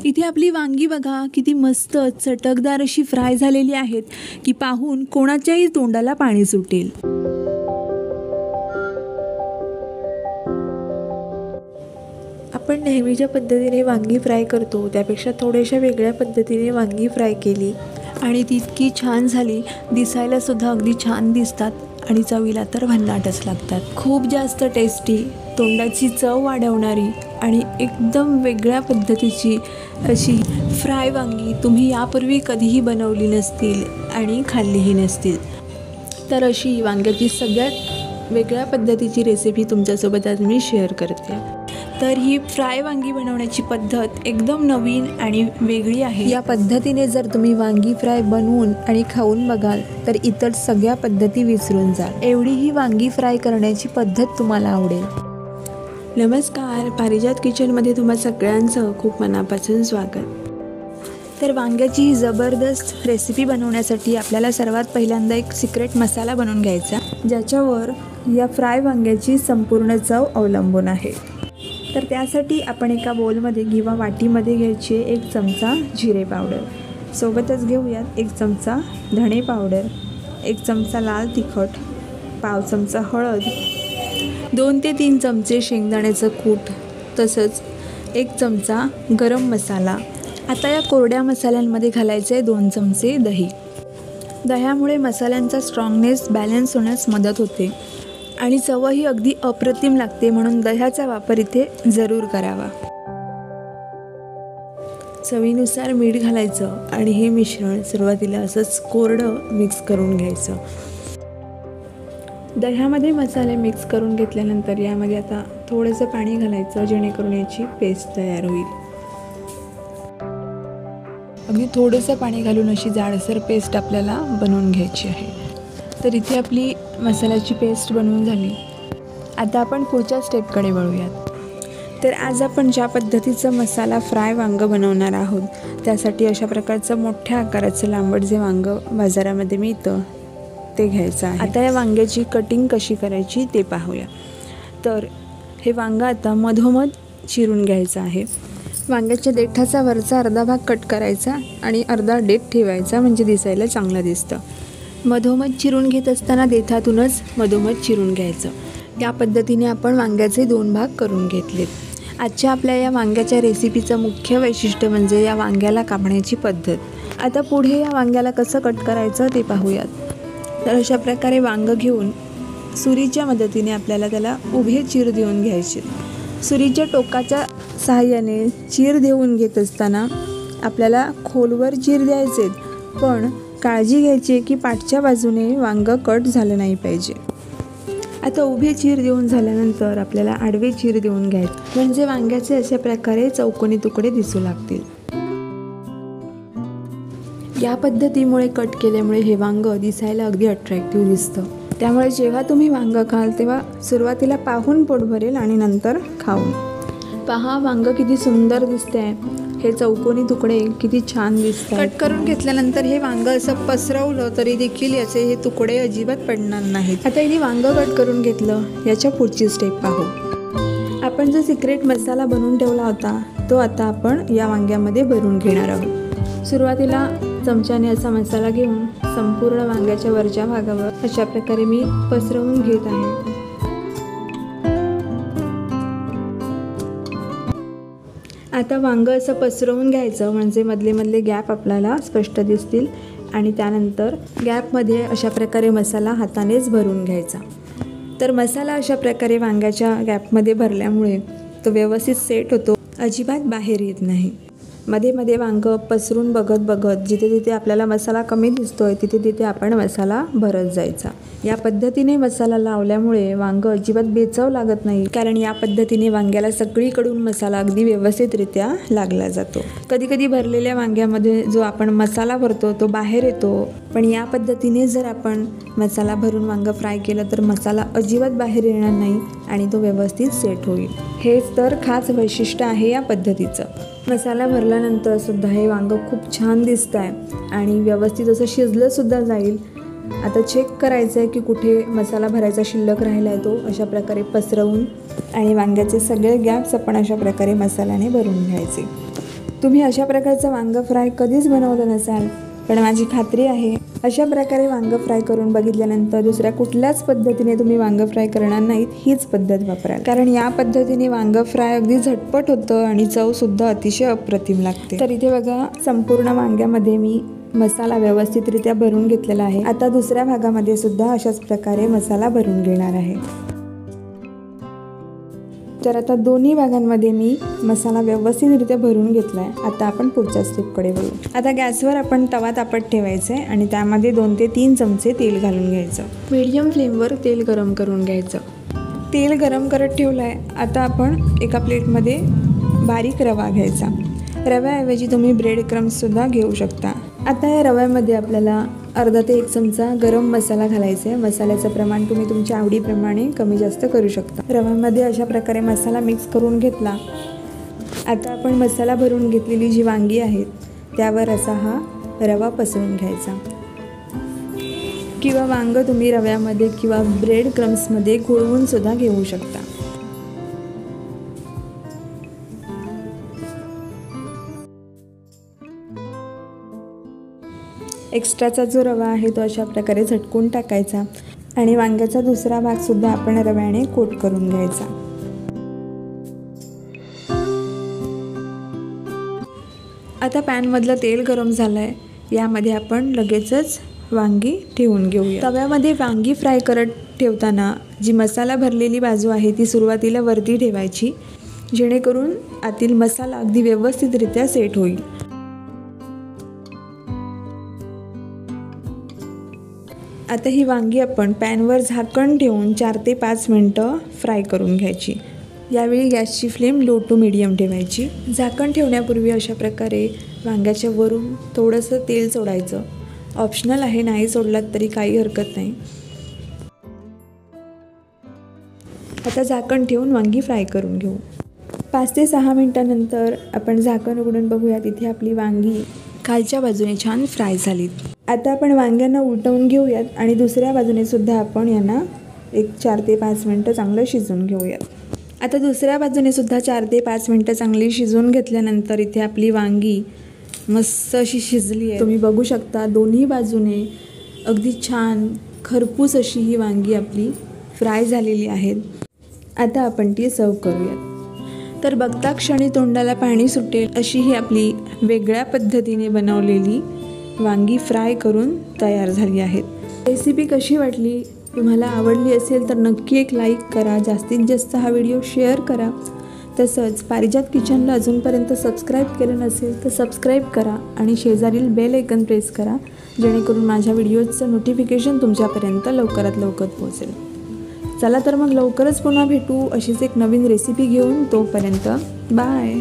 इथे आपली वांगी बघा किती मस्त चटकदार अशी फ्राय झालेली आहेत की पाहून कोणाच्याही तोंडाला पाणी सुटेल। आपण नेहमीच्या पद्धतीने वांगी फ्राय करतो त्यापेक्षा थोड्याशा वेगळ्या पद्धतीने वांगी फ्राय केली आणि ती इतकी छान झाली, दिसायला सुद्धा अगदी छान दिसतात आणि चवीला तर भन्नाटच लागतात। खूप जास्त टेस्टी, तोंडाची चव वाढवणारी आणि एकदम वेगळ्या पद्धतीची अशी फ्राय वांगी तुम्ही यापूर्वी कधीही बनवली नसतील आणि खाल्लीही नसतील। तर अशी वांग्याची सगळ्यात वेगळ्या पद्धतीची रेसिपी तुमच्यासोबत आज मी शेअर करते। तर ही फ्राय वांगी बनवण्याची पद्धत एकदम नवीन आणि वेगळी आहे। या पद्धतीने जर तुम्ही वांगी फ्राय बनवून आणि खाऊन बघाल तर इतर सगळ्या पद्धती विसरून जाल, एवढी ही वांगी फ्राय करण्याची पद्धत तुम्हाला आवडेल। नमस्कार, पारिजात किचनमध्ये तुम्हा सगळ्यांचं खूप मनापासून स्वागत। तर वांग्याची ही जबरदस्त रेसिपी बनवण्यासाठी आपल्याला सर्वात पहिल्यांदा एक सिक्रेट मसाला बनवून घ्यायचा, ज्याच्यावर या फ्राय वांग्याची संपूर्ण चव अवलंबून आहे। तर त्यासाठी आपण एका बोलमध्ये किंवा वाटीमध्ये घ्यायची 1 चमचा जिरे पावडर, सोबतच घेऊयात 1 चमचा धणे पावडर, 1 चमचा लाल तिखट, पाव चमचा हळद, 2 ते 3 चमचे शेंगदाण्याचं कूट, तसंच 1 चमचा गरम मसाला। आता या कोरड्या मसाल्यांमध्ये घालायचे 2 चमचे दही। दह्यामुळे मसाल्यांचा स्ट्रॉंगनेस बॅलन्स होण्यास मदत होते आणि चवही अगदी अप्रतिम लागते, म्हणून दह्याचा वापर इथे जरूर करावा। चवीनुसार मीठ घालायचं आणि हे मिश्रण सुरुवातीला असंच कोरडं मिक्स करून घ्यायचं। दह्यामध्ये मसाले मिक्स करून घेतल्यानंतर यामध्ये आता थोडंसं पाणी घालायचं, जेणेकरून याची पेस्ट तयार होईल। अगदी थोडंसं पाणी घालून अशी जाडसर पेस्ट आपल्याला बनवून घ्यायची आहे। तर इथे आपली मसाल्याची पेस्ट बनवून झाली। आता आपण पुढच्या स्टेपकडे वळूयात। तर आज आपण ज्या पद्धतीचं मसाला फ्राय वांगं बनवणार आहोत त्यासाठी अशा प्रकारचं मोठ्या आकाराचं लांबट जे वांगं बाजारामध्ये मिळतं ते घ्यायचं आहे। आता या वांग्याची कटिंग कशी करायची ते पाहूया। तर हे वांगं आता मधोमध चिरून घ्यायचं आहे। वांग्याच्या देठाचा वरचा अर्धा भाग कट करायचा आणि अर्धा देठ ठेवायचा, म्हणजे दिसायला चांगलं दिसतं। मधोमध चिरून घेत असताना देठातूनच मधोमध चिरून घ्यायचं। या पद्धतीने आपण वांग्याचे 2 भाग करून घेतलेत। आजच्या आपल्या या वांग्याच्या रेसिपीचं मुख्य वैशिष्ट्य म्हणजे या वांग्याला कापण्याची पद्धत। आता पुढे या वांग्याला कसं कट करायचं ते पाहूयात। तर अशा प्रकारे वांगं घेऊन सुरीच्या मदतीने आपल्याला त्याला उभे चीर देऊन घ्यायचे। सुरीच्या टोकाच्या सहाय्याने चीर देऊन घेत असताना आपल्याला खोलवर चीर द्यायचे, पण काळजी घ्यायची की पाठच्या बाजूने वांगं कट झालं नाही पाहिजे। आता उभे चीर देऊन झाल्यानंतर आपल्याला आडवे चीर देऊन घ्यायचे, म्हणजे वांग्याचे अशा प्रकारे चौकोनी तुकडे दिसू लागतील। या पद्धतीमुळे कट केल्यामुळे हे वांगं दिसायला अगदी अट्रॅक्टिव्ह दिसतं। त्यामुळे जेव्हा तुम्ही वांगं खाल तेव्हा सुरुवातीला पाहून पोट भरेल आणि नंतर खाऊन। पहा वांगं किती सुंदर दिसतंय, हे चौकोनी तुकडे किती छान दिसतात। कट करून घेतल्यानंतर हे वांगं असं पसरवलं तरी देखील याचे हे तुकडे अजिबात पडणार नाहीत। आता इथे वांगं कट करून घेतलं, याच्या पुढची स्टेप पाहू। आपण जो सिक्रेट मसाला बनवून ठेवला होता तो आता आपण या वांग्यामध्ये भरून घेणार आहोत। सुरुवातीला चमच्याने असा मसाला घेऊन संपूर्ण वांग्याच्या वरच्या भागावर अशा प्रकारे मी पसरवून घेत आहे। आता वांगं असं पसरवून घ्यायचं, म्हणजे मधले मधले गॅप आपल्याला स्पष्ट दिसतील आणि त्यानंतर गॅपमध्ये अशा प्रकारे मसाला हातानेच भरून घ्यायचा। तर मसाला अशा प्रकारे वांग्याच्या गॅपमध्ये भरल्यामुळे तो व्यवस्थित सेट होतो, अजिबात बाहेर येत नाही। मध्ये मध्ये वांगं पसरून बघत जिथे जिथे आपल्याला मसाला कमी दिसतोय तिथे तिथे आपण मसाला भरत जायचा। या पद्धतीने मसाला लावल्यामुळे वांगं अजिबात बेचव लागत नाही, कारण या पद्धतीने वांग्याला सगळीकडून मसाला अगदी व्यवस्थितरित्या लागला जातो। कधी कधी भरलेल्या वांग्यामध्ये जो आपण मसाला भरतो तो बाहेर येतो, पण या पद्धतीने जर आपण मसाला भरून वांगं फ्राय केलं तर मसाला अजिबात बाहेर येणार नाही आणि तो व्यवस्थित सेट होईल। हेच तर खास वैशिष्ट्य आहे या पद्धतीचं। मसाला भरल्यानंतर सुद्धा हे वांगं खूप छान दिसत आहे आणि व्यवस्थित असं शिजलं सुद्धा जाईल। आता चेक करायचं आहे की कुठे मसाला भरायचा शिल्लक राहिला आहे, तो अशा प्रकारे पसरवून आणि वांग्याचे सगळे गॅप्स आपण अशा प्रकारे मसाल्याने भरून घ्यायचे। तुम्ही अशा प्रकारचं वांगं फ्राय कधीच बनवलं नसाल, पण माझी खात्री आहे अशा प्रकारे वांगं फ्राय करून बघितल्यानंतर दुसऱ्या कुठल्याच पद्धतीने तुम्ही वांगं फ्राय करणार नाहीत, हीच पद्धत वापराल. कारण या पद्धतीने वांगं फ्राय अगदी झटपट होतं आणि चवसुद्धा अतिशय अप्रतिम लागते. तर इथे बघा, संपूर्ण वांग्यामध्ये मी मसाला व्यवस्थितरित्या भरून घेतलेला आहे. आता दुसऱ्या भागामध्ये सुद्धा अशाच प्रकारे मसाला भरून घेणार आहे. तर आता दोन्ही भागांमध्ये मी मसाला व्यवस्थितरित्या भरून घेतला आहे. आता आपण पुढच्या स्टेपकडे वळू. आता गॅसवर आपण तवा तापत ठेवायचा आहे आणि त्यामध्ये 2 ते 3 चमचे तेल घालून घ्यायचं. मीडियम फ्लेमवर तेल गरम करून घ्यायचं. तेल गरम करत ठेवलं आहे. आता आपण एका प्लेटमध्ये बारीक रवा घ्यायचा. रव्याऐवजी तुम्ही ब्रेड क्रम्ससुद्धा घेऊ शकता. आता या रव्यामध्ये आपल्याला अर्धा ते 1 चमचा गरम मसाला घालायचा आहे. मसाल्याचं प्रमाण तुम्ही तुमच्या आवडीप्रमाणे कमी जास्त करू शकता. रव्यामध्ये अशा प्रकारे मसाला मिक्स करून घेतला. आता आपण मसाला भरून घेतलेली जी वांगी आहेत त्यावर असा हा रवा पसरून घ्यायचा, किंवा वांगं तुम्ही रव्यामध्ये किंवा ब्रेड क्रम्समध्ये घोळवून सुद्धा घेऊ शकता. एक्स्ट्राचा जो रवा आहे तो अशा प्रकारे झटकून टाकायचा आणि वांग्याचा दुसरा भागसुद्धा आपण रव्याने कोट करून घ्यायचा. आता पॅनमधलं तेल गरम झालं आहे. यामध्ये आपण लगेचच वांगी ठेवून घेऊया. तव्यामध्ये वांगी फ्राय करत ठेवताना जी मसाला भरलेली बाजू आहे ती सुरुवातीला वरती ठेवायची, जेणेकरून आतील मसाला अगदी व्यवस्थितरित्या सेट होईल. आता ही वांगी आपण पॅनवर झाकण ठेवून 4 ते 5 मिनटं फ्राय करून घ्यायची. यावेळी गॅसची फ्लेम लो टू मीडियम ठेवायची. झाकण ठेवण्यापूर्वी अशा प्रकारे वांग्याच्या वरून थोडंसं तेल सोडायचं. ऑप्शनल आहे, नाही सोडलात तरी काही हरकत नाही. आता झाकण ठेवून वांगी फ्राय करून घेऊ. 5 ते 6 मिनटानंतर आपण झाकण उघडून बघूया. तिथे आपली वांगी खालच्या बाजूने छान फ्राय झालीत. आता आपण वांग्यांना उलटवून घेऊयात आणि दुसऱ्या बाजूने सुद्धा आपण यांना 4 ते 5 मिनटं चांगलं शिजवून घेऊयात. आता दुसऱ्या बाजूने सुद्धा 4 ते 5 मिनटं चांगली शिजवून घेतल्यानंतर इथे आपली वांगी मस्त अशी शिजली आहे. तुम्ही बघू शकता दोन्ही बाजूने अगदी छान खरपूस अशी ही वांगी आपली फ्राय झालेली आहेत. आता आपण ती सर्व करूयात. तर बघता क्षणी तोंडाला पाणी सुटेल अशी ही आपली वेगळ्या पद्धतीने बनवलेली वांगी फ्राय करून तयार झाली आहेत. रेसिपी कशी वाटली, तुम्हाला आवडली असेल तर नक्की एक लाईक करा. जास्तीत जास्त हा व्हिडिओ शेअर करा. तसंच पारिजात किचनला अजूनपर्यंत सबस्क्राईब केलं नसेल तर सबस्क्राईब करा आणि शेजारील बेल आयकन प्रेस करा, जेणेकरून माझ्या व्हिडिओचं नोटिफिकेशन तुमच्यापर्यंत लवकरात लवकर पोहोचेल. चला तर मग लवकरच पुन्हा भेटू अशीच एक नवीन रेसिपी घेऊन. तोपर्यंत बाय.